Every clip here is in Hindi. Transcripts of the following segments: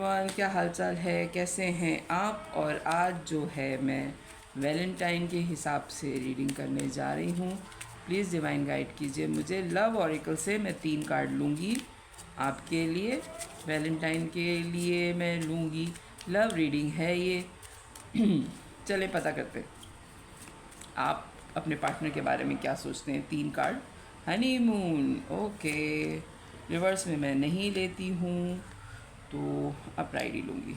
एवरीवन, क्या हालचाल है, कैसे हैं आप। और आज जो है मैं वैलेंटाइन के हिसाब से रीडिंग करने जा रही हूँ। प्लीज़ डिवाइन गाइड कीजिए मुझे। लव ऑरिकल से मैं 3 कार्ड लूँगी आपके लिए। वैलेंटाइन के लिए मैं लूँगी। लव रीडिंग है ये। चले पता करते आप अपने पार्टनर के बारे में क्या सोचते हैं। 3 कार्ड हनीमून। ओके, रिवर्स में मैं नहीं लेती हूँ तो अपराइट ही लूँगी।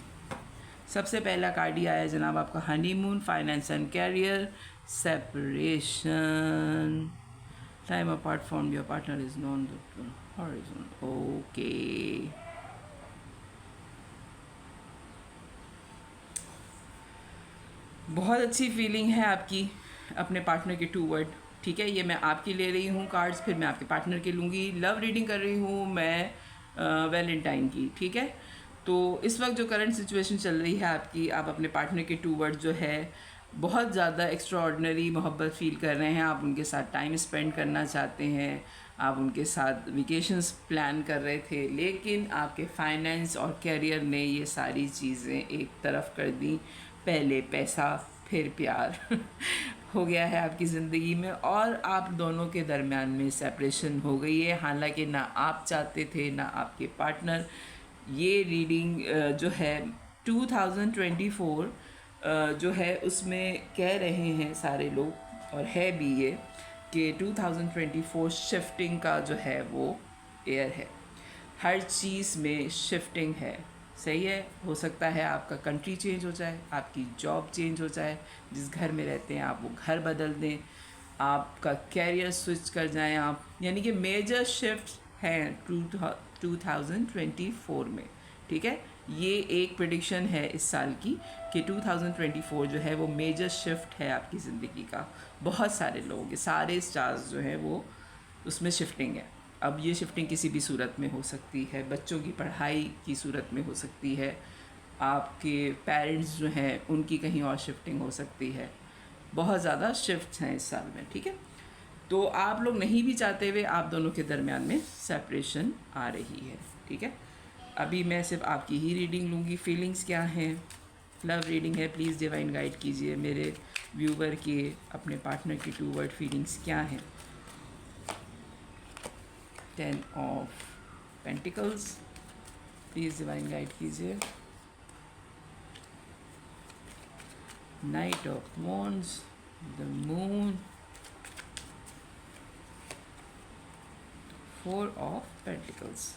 सबसे पहला कार्ड ही आया जनाब आपका honeymoon, finance and career, separation, time apart from your partner is non horizon. Okay, बहुत अच्छी फीलिंग है आपकी अपने पार्टनर के टूवर्ड। ठीक है, ये मैं आपकी ले रही हूँ कार्ड्स, फिर मैं आपके पार्टनर के लूँगी। लव रीडिंग कर रही हूँ मैं वैलेंटाइन की। ठीक है, तो इस वक्त जो करंट सिचुएशन चल रही है आपकी, आप अपने पार्टनर के टूवर्ड जो है बहुत ज़्यादा एक्स्ट्राऑर्डिनरी मोहब्बत फ़ील कर रहे हैं। आप उनके साथ टाइम स्पेंड करना चाहते हैं, आप उनके साथ वेकेशंस प्लान कर रहे थे, लेकिन आपके फाइनेंस और कैरियर ने ये सारी चीज़ें एक तरफ कर दी। पहले पैसा फिर प्यार हो गया है आपकी ज़िंदगी में, और आप दोनों के दरमियान में सेपरेशन हो गई है। हालांकि ना आप चाहते थे ना आपके पार्टनर। ये रीडिंग जो है 2024 जो है उसमें कह रहे हैं सारे लोग, और है भी ये, कि 2024 शिफ्टिंग का जो है वो एयर है। हर चीज़ में शिफ्टिंग है। सही है, हो सकता है आपका कंट्री चेंज हो जाए, आपकी जॉब चेंज हो जाए, जिस घर में रहते हैं आप वो घर बदल दें, आपका कैरियर स्विच कर जाएं आप, यानी कि मेजर शिफ्ट हैं 2024 में। ठीक है, ये एक प्रेडिक्शन है इस साल की कि 2024 जो है वो मेजर शिफ्ट है आपकी ज़िंदगी का। बहुत सारे लोगों के सारे स्टार्स जो हैं वो उसमें शिफ्टिंग है। अब ये शिफ्टिंग किसी भी सूरत में हो सकती है, बच्चों की पढ़ाई की सूरत में हो सकती है, आपके पेरेंट्स जो हैं उनकी कहीं और शिफ्टिंग हो सकती है। बहुत ज़्यादा शिफ्ट्स हैं इस साल में। ठीक है, तो आप लोग नहीं भी चाहते हुए आप दोनों के दरमियान में सेपरेशन आ रही है। ठीक है, अभी मैं सिर्फ आपकी ही रीडिंग लूँगी। फीलिंग्स क्या हैं, लव रीडिंग है, प्लीज़ डिवाइन गाइड कीजिए मेरे व्यूवर के अपने पार्टनर की टू वर्ड फीलिंग्स क्या हैं। 10 of pentacles, please divine guide कीजिए। Knight of wands, the moon, 4 of pentacles,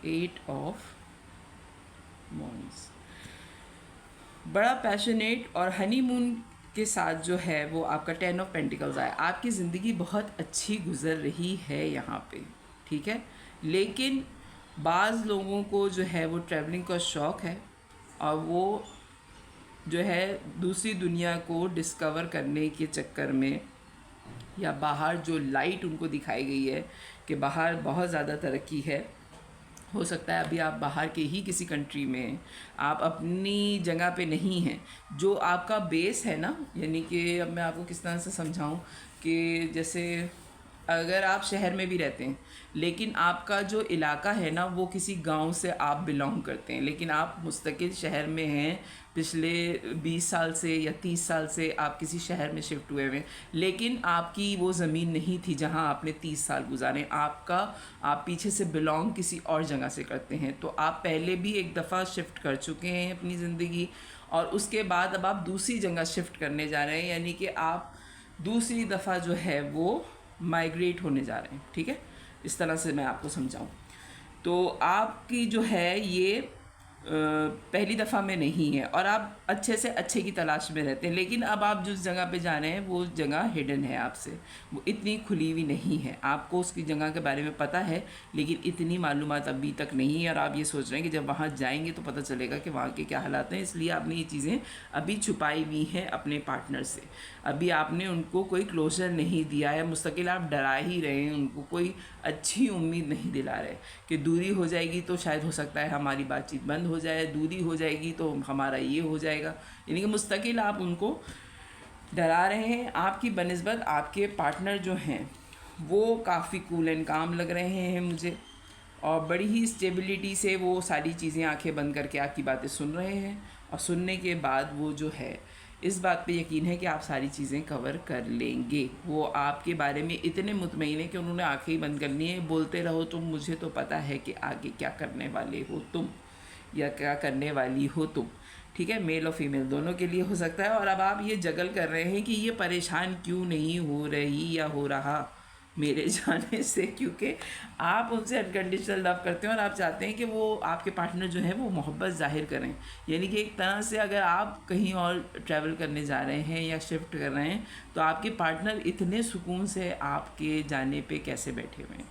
8 of wands. बड़ा पैशनेट और हनीमून के साथ जो है वो आपका 10 ऑफ पेंटिकल्स आया। आपकी ज़िंदगी बहुत अच्छी गुजर रही है यहाँ पे। ठीक है, लेकिन बाज़ लोगों को जो है वो ट्रैवलिंग का शौक़ है, और वो जो है दूसरी दुनिया को डिस्कवर करने के चक्कर में, या बाहर जो लाइट उनको दिखाई गई है कि बाहर बहुत ज़्यादा तरक्की है, हो सकता है अभी आप बाहर के ही किसी कंट्री में हैं, आप अपनी जगह पे नहीं हैं। जो आपका बेस है ना, यानी कि अब मैं आपको किस तरह से समझाऊं कि जैसे अगर आप शहर में भी रहते हैं, लेकिन आपका जो इलाका है ना वो किसी गांव से आप बिलोंग करते हैं, लेकिन आप मुस्तकिल शहर में हैं, पिछले 20 साल से या 30 साल से आप किसी शहर में शिफ्ट हुए हुए हैं, लेकिन आपकी वो ज़मीन नहीं थी जहां आपने 30 साल गुजारे। आप पीछे से बिलोंग किसी और जगह से करते हैं, तो आप पहले भी एक दफ़ा शिफ्ट कर चुके हैं अपनी ज़िंदगी, और उसके बाद अब आप दूसरी जगह शिफ्ट करने जा रहे हैं, यानी कि आप दूसरी दफ़ा जो है वो माइग्रेट होने जा रहे हैं। ठीक है, इस तरह से मैं आपको समझाऊं तो आपकी जो है ये पहली दफ़ा में नहीं है, और आप अच्छे से अच्छे की तलाश में रहते हैं, लेकिन अब आप जिस जगह पे जा रहे हैं वो जगह हिडन है आपसे, वो इतनी खुली हुई नहीं है। आपको उसकी जगह के बारे में पता है, लेकिन इतनी मालूमात अभी तक नहीं है, और आप ये सोच रहे हैं कि जब वहाँ जाएंगे तो पता चलेगा कि वहाँ के क्या हालात हैं, इसलिए आपने ये चीज़ें अभी छुपाई हुई हैं अपने पार्टनर से। अभी आपने उनको कोई क्लोजर नहीं दिया है, मुस्तकिल आप डरा ही रहे हैं, उनको कोई अच्छी उम्मीद नहीं दिला रहे कि दूरी हो जाएगी तो शायद हो सकता है हमारी बातचीत बंद हो जाए, दूरी हो जाएगी तो हमारा ये हो जाएगा, यानी कि मुस्तकिल आप उनको डरा रहे हैं। आपकी बनिस्बत आपके पार्टनर जो हैं वो काफ़ी कूल एंड काम लग रहे हैं मुझे, और बड़ी ही स्टेबिलिटी से वो सारी चीज़ें आंखें बंद करके आपकी बातें सुन रहे हैं, और सुनने के बाद वो जो है इस बात पे यकीन है कि आप सारी चीज़ें कवर कर लेंगे। वो आपके बारे में इतने मुतमईन है कि उन्होंने आंखें ही बंद करनी है, बोलते रहो तुम, मुझे तो पता है कि आगे क्या करने वाले हो तुम या क्या करने वाली हो तुम। ठीक है, मेल और फीमेल दोनों के लिए हो सकता है। और अब आप ये जगल कर रहे हैं कि ये परेशान क्यों नहीं हो रही या हो रहा मेरे जाने से, क्योंकि आप उनसे अनकंडीशनल लव करते हैं और आप चाहते हैं कि वो आपके पार्टनर जो है वो मोहब्बत ज़ाहिर करें। यानी कि एक तरह से अगर आप कहीं और ट्रैवल करने जा रहे हैं या शिफ्ट कर रहे हैं तो आपके पार्टनर इतने सुकून से आपके जाने पे कैसे बैठे हुए हैं।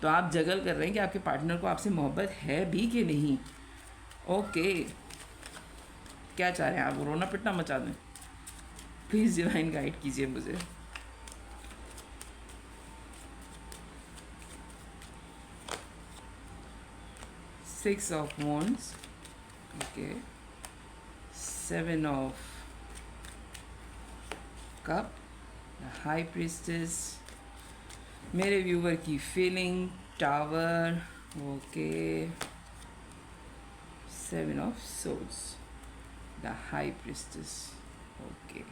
तो आप जगल कर रहे हैं कि आपके पार्टनर को आपसे मोहब्बत है भी कि नहीं। ओके, क्या चाह रहे हैं आप, रोना पिटना मचा दें? प्लीज़ डिवाइन गाइड कीजिए मुझे। Six of wands, okay, seven of cup, high priestess, मेरे व्यूवर की feeling, tower, okay, seven of souls, the high priestess, okay.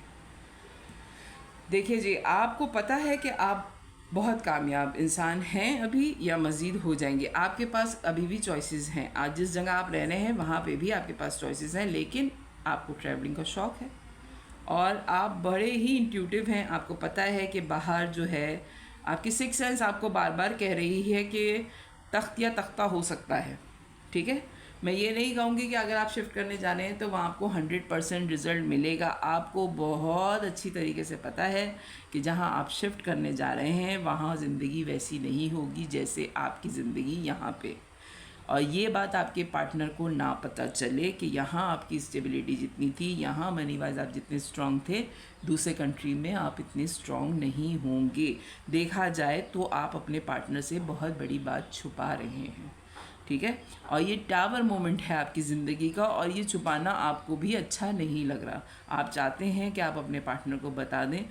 देखिए जी, आपको पता है कि आप बहुत कामयाब इंसान हैं अभी या मज़ीद हो जाएंगे। आपके पास अभी भी चॉइसेस हैं। आज जिस जगह आप रह रहे हैं वहाँ पे भी आपके पास चॉइसेस हैं, लेकिन आपको ट्रैवलिंग का शौक़ है और आप बड़े ही इंट्यूटिव हैं। आपको पता है कि बाहर जो है आपकी सिक्स सेंस आपको बार बार कह रही है कि तख्त या तख्ता हो सकता है। ठीक है, मैं ये नहीं कहूँगी कि अगर आप शिफ्ट करने जा रहे हैं तो वहाँ आपको 100% रिज़ल्ट मिलेगा। आपको बहुत अच्छी तरीके से पता है कि जहाँ आप शिफ्ट करने जा रहे हैं वहाँ ज़िंदगी वैसी नहीं होगी जैसे आपकी ज़िंदगी यहाँ पे। और ये बात आपके पार्टनर को ना पता चले कि यहाँ आपकी स्टेबिलिटी जितनी थी, यहाँ मनी वाइज आप जितने स्ट्रॉन्ग थे, दूसरे कंट्री में आप इतने स्ट्रॉन्ग नहीं होंगे। देखा जाए तो आप अपने पार्टनर से बहुत बड़ी बात छुपा रहे हैं। ठीक है, और ये टावर मोमेंट है आपकी ज़िंदगी का, और ये छुपाना आपको भी अच्छा नहीं लग रहा। आप चाहते हैं कि आप अपने पार्टनर को बता दें।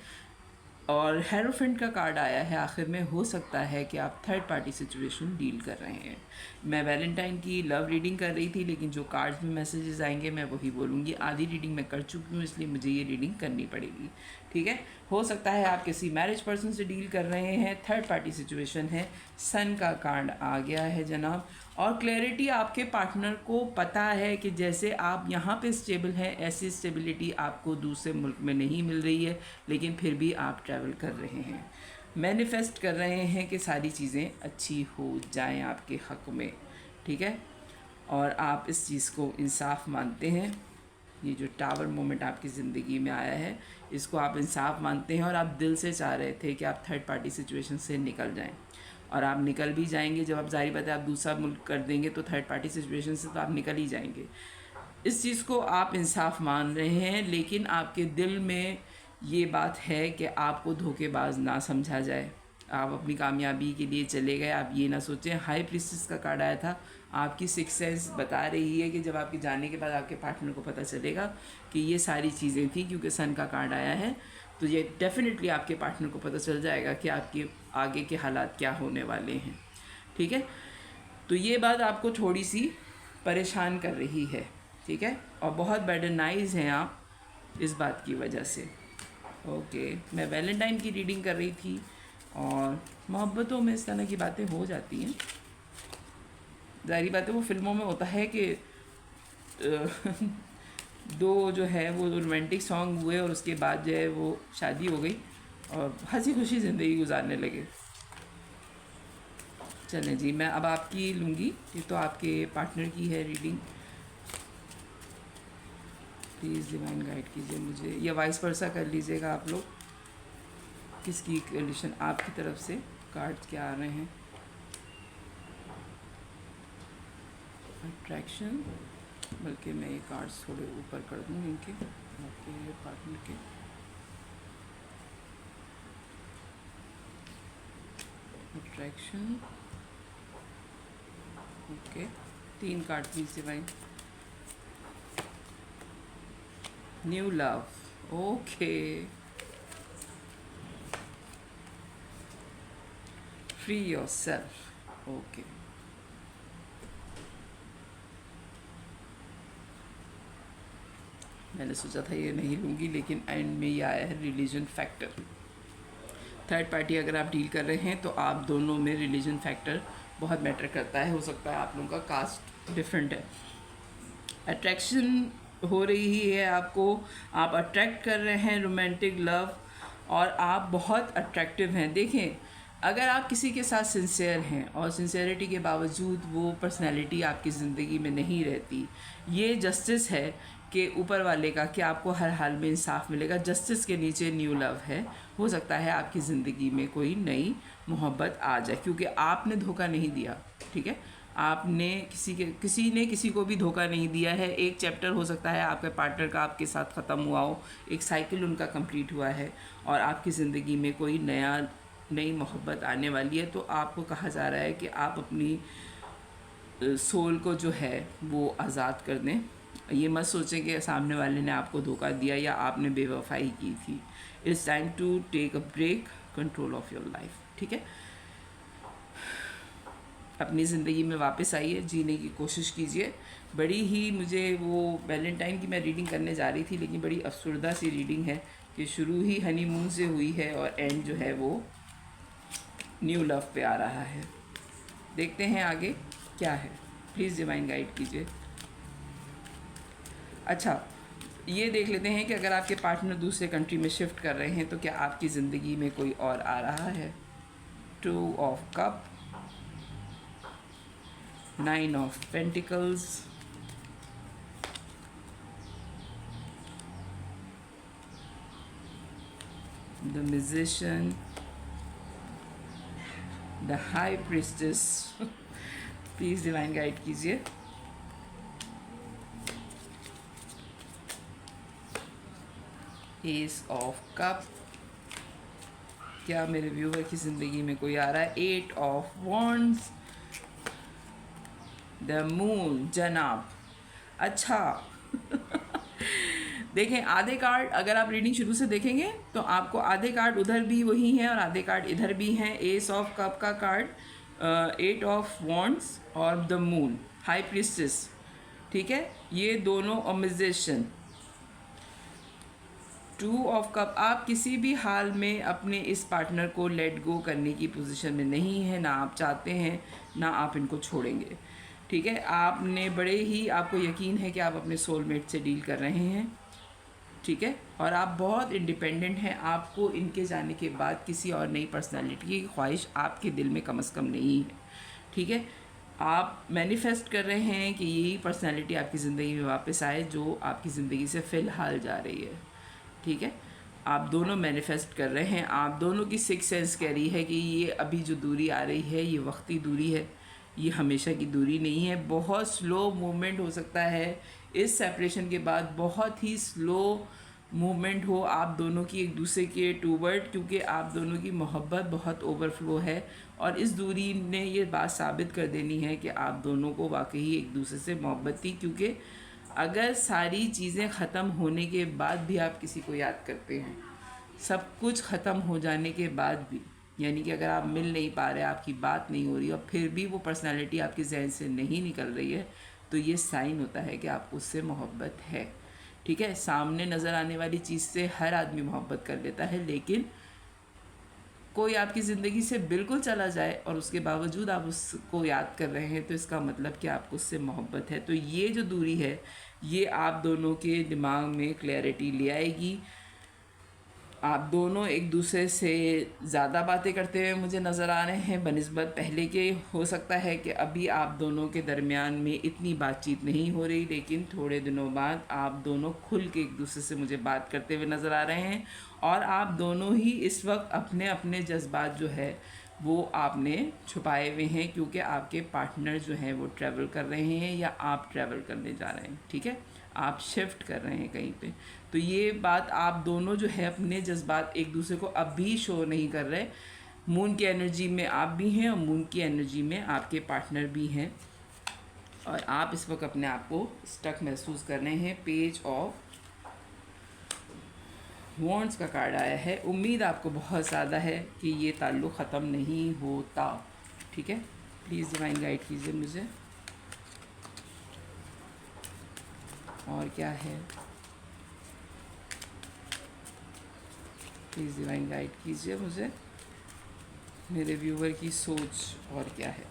और हेरोफेंट का कार्ड आया है आखिर में, हो सकता है कि आप थर्ड पार्टी सिचुएशन डील कर रहे हैं। मैं वैलेंटाइन की लव रीडिंग कर रही थी, लेकिन जो कार्ड्स में मैसेजेस आएंगे मैं वही बोलूँगी। आधी रीडिंग मैं कर चुकी हूँ, इसलिए मुझे ये रीडिंग करनी पड़ेगी। ठीक है, हो सकता है आप किसी मैरिज पर्सन से डील कर रहे हैं, थर्ड पार्टी सिचुएशन है। सन का कार्ड आ गया है जनाब, और क्लैरिटी आपके पार्टनर को पता है कि जैसे आप यहाँ पे स्टेबल हैं, ऐसी स्टेबिलिटी आपको दूसरे मुल्क में नहीं मिल रही है, लेकिन फिर भी आप ट्रैवल कर रहे हैं। मैनिफेस्ट कर रहे हैं कि सारी चीज़ें अच्छी हो जाएं आपके हक़ में। ठीक है, और आप इस चीज़ को इंसाफ मानते हैं। ये जो टावर मोमेंट आपकी ज़िंदगी में आया है, इसको आप इंसाफ मानते हैं और आप दिल से चाह रहे थे कि आप थर्ड पार्टी सिचुएशन से निकल जाएं, और आप निकल भी जाएंगे। जब आप ज़ाहिर बात है आप दूसरा मुल्क कर देंगे तो थर्ड पार्टी सिचुएशन से तो आप निकल ही जाएंगे। इस चीज़ को आप इंसाफ मान रहे हैं, लेकिन आपके दिल में ये बात है कि आपको धोखेबाज ना समझा जाए। आप अपनी कामयाबी के लिए चले गए, आप ये ना सोचें। हाई प्रीस्टेस का कार्ड आया था, आपकी सिक्स सेंस बता रही है कि जब आपके जाने के बाद आपके पार्टनर को पता चलेगा कि ये सारी चीज़ें थी, क्योंकि सन का कार्ड आया है, तो ये डेफिनेटली आपके पार्टनर को पता चल जाएगा कि आपके आगे के हालात क्या होने वाले हैं। ठीक है, तो ये बात आपको थोड़ी सी परेशान कर रही है। ठीक है, और बहुत बैडनाइज हैं आप इस बात की वजह से। ओके, मैं वैलेंटाइन की रीडिंग कर रही थी, और मोहब्बतों में इस तरह की बातें हो जाती हैं। ज़ाहिर बात है वो फिल्मों में होता है कि दो जो है वो रोमांटिक सॉन्ग हुए और उसके बाद जो है वो शादी हो गई और हंसी खुशी ज़िंदगी गुजारने लगे। चलें जी, मैं अब आपकी लूँगी। ये तो आपके पार्टनर की है रीडिंग। प्लीज़ डिवाइन गाइड कीजिए मुझे, या वाइस वर्सा कर लीजिएगा आप लोग। किसकी कंडीशन आपकी तरफ से कार्ड्स क्या आ रहे हैं? अट्रैक्शन, बल्कि मैं ये कार्ड्स थोड़े ऊपर कर दूँ इनके, आपके पार्टनर के। Attraction, okay, 3 card please divine. New love, okay, free yourself, okay. मैंने सोचा था ये नहीं लूँगी, लेकिन एंड में ये आया है रिलीजन फैक्टर। थर्ड पार्टी अगर आप डील कर रहे हैं तो आप दोनों में रिलीजन फैक्टर बहुत मैटर करता है। हो सकता है आप लोगों का कास्ट डिफरेंट है, अट्रैक्शन हो रही है आपको, आप अट्रैक्ट कर रहे हैं रोमांटिक लव, और आप बहुत अट्रैक्टिव हैं। देखें, अगर आप किसी के साथ सिंसियर हैं और सिंसियरिटी के बावजूद वो पर्सनैलिटी आपकी ज़िंदगी में नहीं रहती, ये जस्टिस है कि ऊपर वाले का कि आपको हर हाल में इंसाफ मिलेगा। जस्टिस के नीचे न्यू लव है। हो सकता है आपकी ज़िंदगी में कोई नई मोहब्बत आ जाए, क्योंकि आपने धोखा नहीं दिया। ठीक है, आपने किसी ने किसी को भी धोखा नहीं दिया है। एक चैप्टर हो सकता है आपके पार्टनर का आपके साथ ख़त्म हुआ हो, एक साइकिल उनका कंप्लीट हुआ है और आपकी ज़िंदगी में कोई नई मोहब्बत आने वाली है। तो आपको कहा जा रहा है कि आप अपनी सोल को जो है वो आज़ाद कर दें। ये मत सोचें कि सामने वाले ने आपको धोखा दिया या आपने बेवफाई की थी। It's time to take a break, control of your life. ठीक है, अपनी ज़िंदगी में वापस आइए, जीने की कोशिश कीजिए। बड़ी ही मुझे वो वैलेंटाइन की मैं रीडिंग करने जा रही थी, लेकिन बड़ी अफसरदा सी रीडिंग है कि शुरू ही हनीमून से हुई है और एंड जो है वो न्यू लव पे आ रहा है। देखते हैं आगे क्या है, प्लीज़ डिवाइन गाइड कीजिए। अच्छा, ये देख लेते हैं कि अगर आपके पार्टनर दूसरे कंट्री में शिफ्ट कर रहे हैं तो क्या आपकी ज़िंदगी में कोई और आ रहा है। 2 of cup, 9 of pentacles, the musician, the high priestess. Please divine guide कीजिए। एस ऑफ कप, क्या मेरे व्यूवर की ज़िंदगी में कोई आ रहा है। 8 ऑफ वॉन्ड्स, द मून, जनाब। अच्छा देखें, आधे कार्ड अगर आप रीडिंग शुरू से देखेंगे तो आपको आधे कार्ड उधर भी वही हैं और आधे कार्ड इधर भी हैं। एस ऑफ कप का कार्ड, 8 ऑफ वॉन्ड्स और द मून, हाई प्रीस्टेस। ठीक है, ये दोनों ऑमिजेशन। 2 ऑफ कप, आप किसी भी हाल में अपने इस पार्टनर को लेट गो करने की पोजीशन में नहीं है, ना आप चाहते हैं ना आप इनको छोड़ेंगे। ठीक है, आपने बड़े ही, आपको यकीन है कि आप अपने सोलमेट से डील कर रहे हैं। ठीक है, और आप बहुत इंडिपेंडेंट हैं। आपको इनके जाने के बाद किसी और नई पर्सनालिटी की ख्वाहिश आपके दिल में कम से कम नहीं है। ठीक है, आप मैनिफेस्ट कर रहे हैं कि यही पर्सनालिटी आपकी ज़िंदगी में वापस आए जो आपकी ज़िंदगी से फ़िलहाल जा रही है। ठीक है, आप दोनों मैनिफेस्ट कर रहे हैं। आप दोनों की सिक्स सेंस कह रही है कि ये अभी जो दूरी आ रही है ये वक्ती दूरी है, ये हमेशा की दूरी नहीं है। बहुत स्लो मूवमेंट हो सकता है इस सेपरेशन के बाद, बहुत ही स्लो मूवमेंट हो आप दोनों की एक दूसरे के टूवर्ड, क्योंकि आप दोनों की मोहब्बत बहुत ओवरफ्लो है और इस दूरी ने ये बात साबित कर देनी है कि आप दोनों को वाकई एक दूसरे से मोहब्बत थी। क्योंकि अगर सारी चीज़ें ख़त्म होने के बाद भी आप किसी को याद करते हैं, सब कुछ ख़त्म हो जाने के बाद भी, यानी कि अगर आप मिल नहीं पा रहे, आपकी बात नहीं हो रही और फिर भी वो पर्सनालिटी आपके जहन से नहीं निकल रही है, तो ये साइन होता है कि आपको उससे मोहब्बत है। ठीक है, सामने नज़र आने वाली चीज़ से हर आदमी मोहब्बत कर लेता है, लेकिन कोई आपकी ज़िंदगी से बिल्कुल चला जाए और उसके बावजूद आप उसको याद कर रहे हैं तो इसका मतलब कि आपको उससे मोहब्बत है। तो ये जो दूरी है ये आप दोनों के दिमाग में क्लैरिटी ले आएगी। आप दोनों एक दूसरे से ज़्यादा बातें करते हुए मुझे नज़र आ रहे हैं बनिस्बत पहले के। हो सकता है कि अभी आप दोनों के दरमियान में इतनी बातचीत नहीं हो रही, लेकिन थोड़े दिनों बाद आप दोनों खुल के एक दूसरे से मुझे बात करते हुए नज़र आ रहे हैं। और आप दोनों ही इस वक्त अपने अपने जज्बात जो है वो आपने छुपाए हुए हैं, क्योंकि आपके पार्टनर जो हैं वो ट्रैवल कर रहे हैं या आप ट्रैवल करने जा रहे हैं। ठीक है, आप शिफ्ट कर रहे हैं कहीं पे। तो ये बात आप दोनों जो है अपने जज्बात एक दूसरे को अभी शो नहीं कर रहे। मून की एनर्जी में आप भी हैं और मून की एनर्जी में आपके पार्टनर भी हैं और आप इस वक्त अपने आप को स्टक महसूस कर रहे हैं। पेज ऑफ वॉन्ड्स का कार्ड आया है। उम्मीद आपको बहुत ज़्यादा है कि ये ताल्लुक़ ख़त्म नहीं होता। ठीक है, प्लीज़ डिवाइन गाइड कीजिए मुझे। और क्या है, प्लीज़ डिवाइन गाइड कीजिए मुझे, मेरे व्यूवर की सोच और क्या है।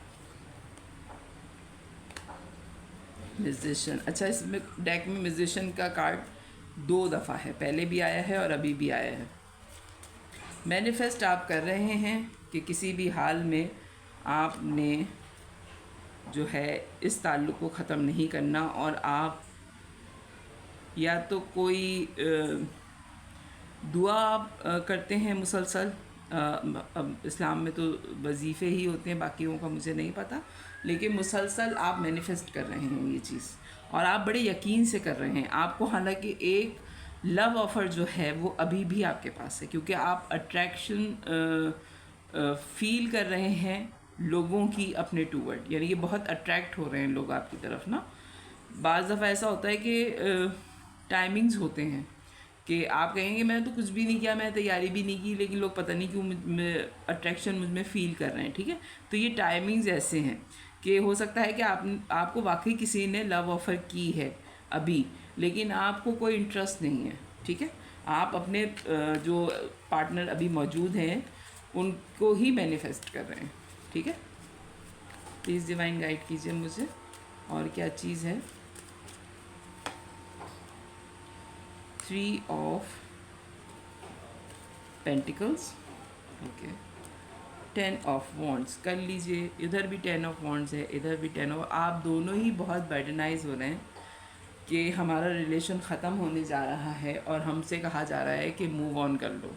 म्यूजिशियन, अच्छा इसमें डेक में म्यूजिशियन का कार्ड 2 दफ़ा है, पहले भी आया है और अभी भी आया है। मैनिफेस्ट आप कर रहे हैं कि किसी भी हाल में आपने जो है इस ताल्लुक़ को ख़त्म नहीं करना, और आप या तो कोई दुआ आप करते हैं मुसलसल। अब इस्लाम में तो वजीफ़े ही होते हैं, बाकियों का मुझे नहीं पता, लेकिन मुसलसल आप मैनिफेस्ट कर रहे हैं ये चीज़, और आप बड़े यकीन से कर रहे हैं। आपको हालांकि एक लव ऑफ़र जो है वो अभी भी आपके पास है, क्योंकि आप अट्रैक्शन फील कर रहे हैं लोगों की अपने टूवर्ड, यानी कि बहुत अट्रैक्ट हो रहे हैं लोग आपकी तरफ ना। बाज़ दफ़ा ऐसा होता है कि टाइमिंग्स होते हैं कि आप कहेंगे मैं तो कुछ भी नहीं किया, मैं तैयारी भी नहीं की, लेकिन लोग पता नहीं क्यों अट्रैक्शन मुझ में फ़ील कर रहे हैं, ठीक है। तो ये टाइमिंग्स ऐसे हैं कि हो सकता है कि आपको वाकई किसी ने लव ऑफ़र की है अभी, लेकिन आपको कोई इंटरेस्ट नहीं है, ठीक है। आप अपने जो पार्टनर अभी मौजूद हैं उनको ही मैनिफेस्ट कर रहे हैं, ठीक है। प्लीज़ डिवाइन गाइड कीजिए मुझे, और क्या चीज़ है। 3 of pentacles, okay. 10 of wands कर लीजिए, इधर भी 10 ऑफ वॉन्ड्स है, इधर भी 10 ऑफ। आप दोनों ही बहुत बर्डनाइज हो रहे हैं कि हमारा रिलेशन ख़त्म होने जा रहा है, और हमसे कहा जा रहा है कि मूव ऑन कर लो।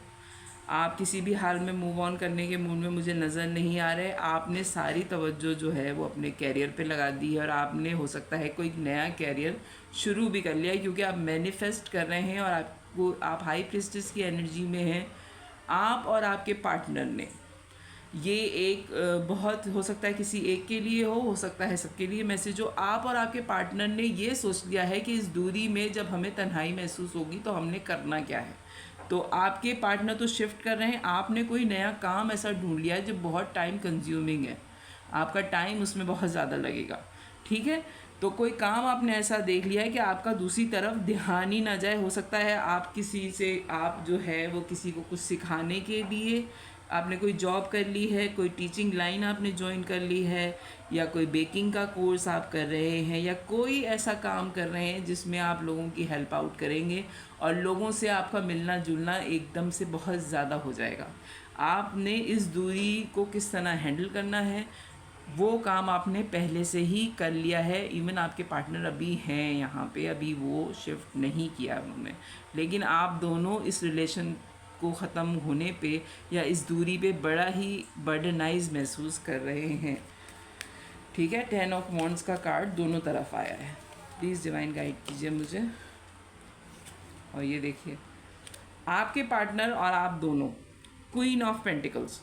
आप किसी भी हाल में मूव ऑन करने के मूड में मुझे नज़र नहीं आ रहे। आपने सारी तवज्जो जो है वो अपने कैरियर पे लगा दी है, और आपने हो सकता है कोई नया कैरियर शुरू भी कर लिया है, क्योंकि आप मैनिफेस्ट कर रहे हैं और आप हाई प्रिस्टेस की एनर्जी में हैं। आप और आपके पार्टनर ने ये एक बहुत हो सकता है किसी एक के लिए हो सकता है सबके लिए मैसेज हो। आप और आपके पार्टनर ने ये सोच लिया है कि इस दूरी में जब हमें तन्हाई महसूस होगी तो हमने करना क्या है। तो आपके पार्टनर तो शिफ्ट कर रहे हैं, आपने कोई नया काम ऐसा ढूंढ लिया है जो बहुत टाइम कंज्यूमिंग है, आपका टाइम उसमें बहुत ज़्यादा लगेगा, ठीक है। तो कोई काम आपने ऐसा देख लिया है कि आपका दूसरी तरफ ध्यान ही ना जाए। हो सकता है आप किसी से, आप जो है वो किसी को कुछ सिखाने के लिए आपने कोई जॉब कर ली है, कोई टीचिंग लाइन आपने ज्वाइन कर ली है, या कोई बेकिंग का कोर्स आप कर रहे हैं, या कोई ऐसा काम कर रहे हैं जिसमें आप लोगों की हेल्प आउट करेंगे, और लोगों से आपका मिलना जुलना एकदम से बहुत ज़्यादा हो जाएगा। आपने इस दूरी को किस तरह हैंडल करना है वो काम आपने पहले से ही कर लिया है। इवन आपके पार्टनर अभी हैं यहाँ पे, अभी वो शिफ्ट नहीं किया उन्होंने, लेकिन आप दोनों इस रिलेशन को ख़त्म होने पे या इस दूरी पे बड़ा ही बर्डनाइज महसूस कर रहे हैं, ठीक है। 10 ऑफ वॉन्ड्स का कार्ड दोनों तरफ आया है। प्लीज़ डिवाइन गाइड कीजिए मुझे, और ये देखिए आपके पार्टनर और आप दोनों, क्वीन ऑफ पेंटिकल्स,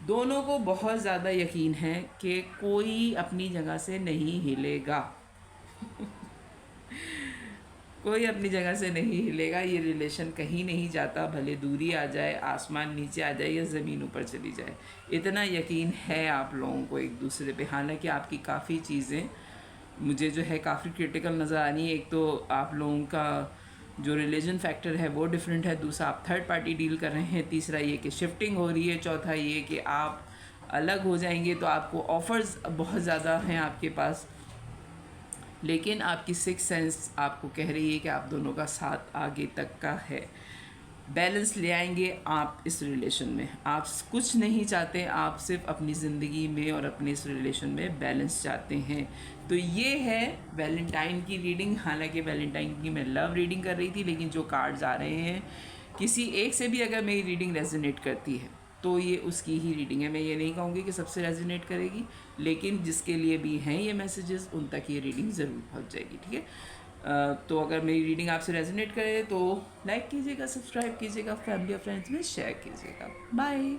दोनों को बहुत ज़्यादा यकीन है कि कोई अपनी जगह से नहीं हिलेगा कोई अपनी जगह से नहीं हिलेगा। ये रिलेशन कहीं नहीं जाता, भले दूरी आ जाए, आसमान नीचे आ जाए या ज़मीन ऊपर चली जाए। इतना यकीन है आप लोगों को एक दूसरे पे। हालांकि आपकी काफ़ी चीज़ें मुझे जो है काफ़ी क्रिटिकल नज़र आ रही है। एक तो आप लोगों का जो रिलीजन फैक्टर है वो डिफरेंट है, दूसरा आप थर्ड पार्टी डील कर रहे हैं, तीसरा ये कि शिफ्टिंग हो रही है, चौथा ये कि आप अलग हो जाएंगे। तो आपको ऑफ़र्स बहुत ज़्यादा हैं आपके पास, लेकिन आपकी सिक्स सेंस आपको कह रही है कि आप दोनों का साथ आगे तक का है। बैलेंस ले आएंगे आप इस रिलेशन में। आप कुछ नहीं चाहते, आप सिर्फ अपनी ज़िंदगी में और अपने इस रिलेशन में बैलेंस चाहते हैं। तो ये है वैलेंटाइन की रीडिंग। हालांकि वैलेंटाइन की मैं लव रीडिंग कर रही थी, लेकिन जो कार्ड्स आ रहे हैं किसी एक से भी अगर मेरी रीडिंग रेजोनेट करती है तो ये उसकी ही रीडिंग है। मैं ये नहीं कहूँगी कि सबसे रेजोनेट करेगी, लेकिन जिसके लिए भी हैं ये मैसेजेस उन तक ये रीडिंग ज़रूर पहुँच जाएगी, ठीक है। तो अगर मेरी रीडिंग आपसे रेजोनेट करे तो लाइक कीजिएगा, सब्सक्राइब कीजिएगा, फैमिली और फ्रेंड्स में शेयर कीजिएगा। बाय।